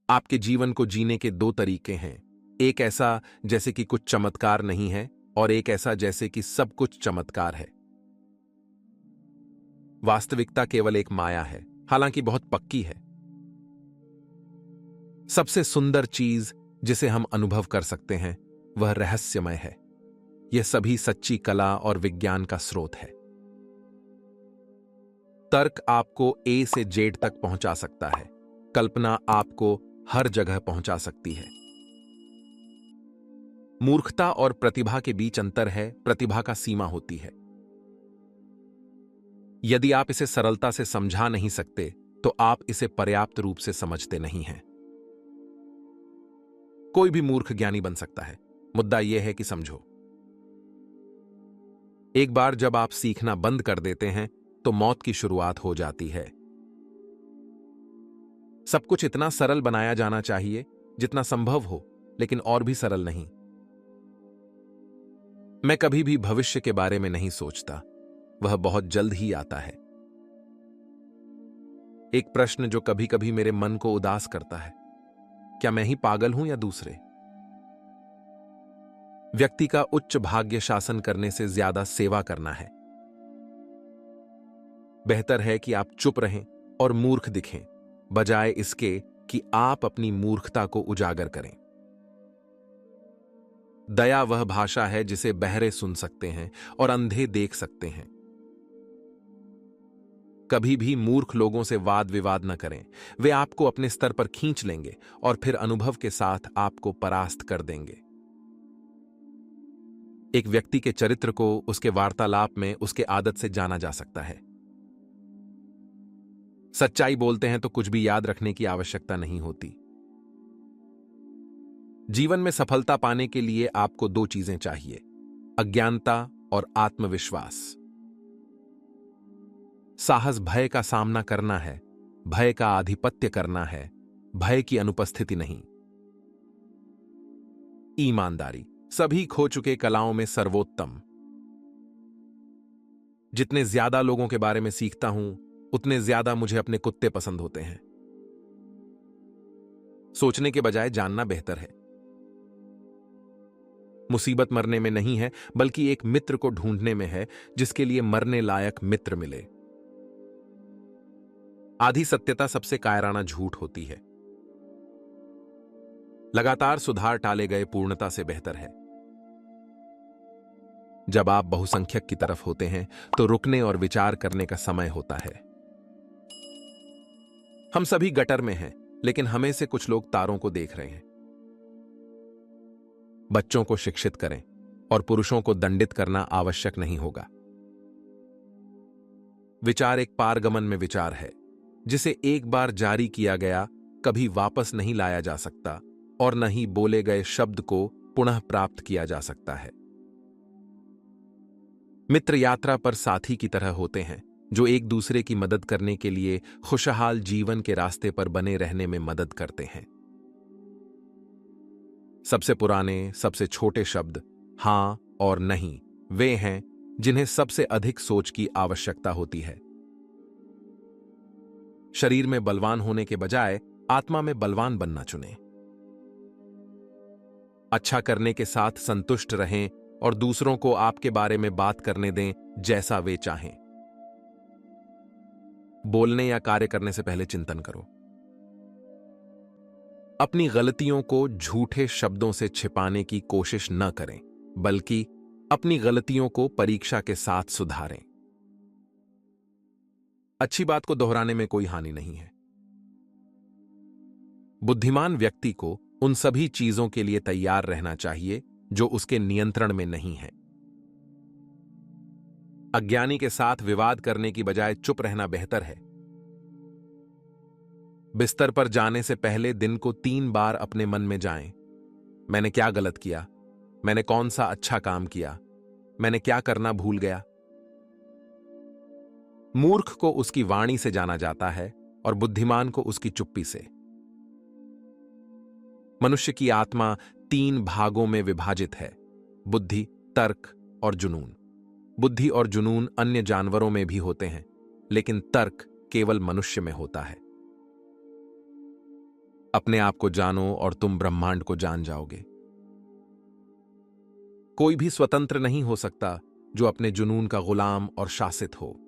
आपके जीवन को जीने के दो तरीके हैं। एक ऐसा जैसे कि कुछ चमत्कार नहीं है और एक ऐसा जैसे कि सब कुछ चमत्कार है। वास्तविकता केवल एक माया है, हालांकि बहुत पक्की है। सबसे सुंदर चीज जिसे हम अनुभव कर सकते हैं वह रहस्यमय है। यह सभी सच्ची कला और विज्ञान का स्रोत है। तर्क आपको ए से जेड तक पहुंचा सकता है। कल्पना आपको हर जगह पहुंचा सकती है। मूर्खता और प्रतिभा के बीच अंतर है, प्रतिभा का सीमा होती है। यदि आप इसे सरलता से समझा नहीं सकते तो आप इसे पर्याप्त रूप से समझते नहीं हैं। कोई भी मूर्ख ज्ञानी बन सकता है। मुद्दा यह है कि समझो। एक बार जब आप सीखना बंद कर देते हैं तो मौत की शुरुआत हो जाती है। सब कुछ इतना सरल बनाया जाना चाहिए जितना संभव हो, लेकिन और भी सरल नहीं। मैं कभी भी भविष्य के बारे में नहीं सोचता, वह बहुत जल्द ही आता है। एक प्रश्न जो कभी कभी मेरे मन को उदास करता है, क्या मैं ही पागल हूं या दूसरे? व्यक्ति का उच्च भाग्य शासन करने से ज्यादा सेवा करना है। बेहतर है कि आप चुप रहें और मूर्ख दिखें, बजाय इसके कि आप अपनी मूर्खता को उजागर करें। दया वह भाषा है जिसे बहरे सुन सकते हैं और अंधे देख सकते हैं। कभी भी मूर्ख लोगों से वाद विवाद न करें। वे आपको अपने स्तर पर खींच लेंगे और फिर अनुभव के साथ आपको परास्त कर देंगे। एक व्यक्ति के चरित्र को उसके वार्तालाप में उसके आदत से जाना जा सकता है। सच्चाई बोलते हैं तो कुछ भी याद रखने की आवश्यकता नहीं होती। जीवन में सफलता पाने के लिए आपको दो चीजें चाहिए, अज्ञानता और आत्मविश्वास। साहस भय का सामना करना है, भय का आधिपत्य करना है, भय की अनुपस्थिति नहीं। ईमानदारी सभी खो चुके कलाओं में सर्वोत्तम। जितने ज्यादा लोगों के बारे में सीखता हूं उतने ज्यादा मुझे अपने कुत्ते पसंद होते हैं। सोचने के बजाय जानना बेहतर है। मुसीबत मरने में नहीं है, बल्कि एक मित्र को ढूंढने में है जिसके लिए मरने लायक मित्र मिले। आधी सत्यता सबसे कायराना झूठ होती है। लगातार सुधार टाले गए पूर्णता से बेहतर है। जब आप बहुसंख्यक की तरफ होते हैं तो रुकने और विचार करने का समय होता है। हम सभी गटर में हैं, लेकिन हमें से कुछ लोग तारों को देख रहे हैं। बच्चों को शिक्षित करें और पुरुषों को दंडित करना आवश्यक नहीं होगा। विचार एक पारगमन में विचार है, जिसे एक बार जारी किया गया कभी वापस नहीं लाया जा सकता और न ही बोले गए शब्द को पुनः प्राप्त किया जा सकता है। मित्र यात्रा पर साथी की तरह होते हैं जो एक दूसरे की मदद करने के लिए खुशहाल जीवन के रास्ते पर बने रहने में मदद करते हैं। सबसे पुराने, सबसे छोटे शब्द हां और नहीं वे हैं जिन्हें सबसे अधिक सोच की आवश्यकता होती है। शरीर में बलवान होने के बजाय आत्मा में बलवान बनना चुनें। अच्छा करने के साथ संतुष्ट रहें और दूसरों को आपके बारे में बात करने दें जैसा वे चाहें। बोलने या कार्य करने से पहले चिंतन करो। अपनी गलतियों को झूठे शब्दों से छिपाने की कोशिश न करें, बल्कि अपनी गलतियों को परीक्षा के साथ सुधारें। अच्छी बात को दोहराने में कोई हानि नहीं है। बुद्धिमान व्यक्ति को उन सभी चीजों के लिए तैयार रहना चाहिए जो उसके नियंत्रण में नहीं है। अज्ञानी के साथ विवाद करने की बजाय चुप रहना बेहतर है। बिस्तर पर जाने से पहले दिन को 3 बार अपने मन में जाएं। मैंने क्या गलत किया? मैंने कौन सा अच्छा काम किया? मैंने क्या करना भूल गया? मूर्ख को उसकी वाणी से जाना जाता है और बुद्धिमान को उसकी चुप्पी से। मनुष्य की आत्मा 3 भागों में विभाजित है, बुद्धि, तर्क और जुनून। बुद्धि और जुनून अन्य जानवरों में भी होते हैं, लेकिन तर्क केवल मनुष्य में होता है। अपने आप को जानो और तुम ब्रह्मांड को जान जाओगे। कोई भी स्वतंत्र नहीं हो सकता जो अपने जुनून का गुलाम और शासित हो।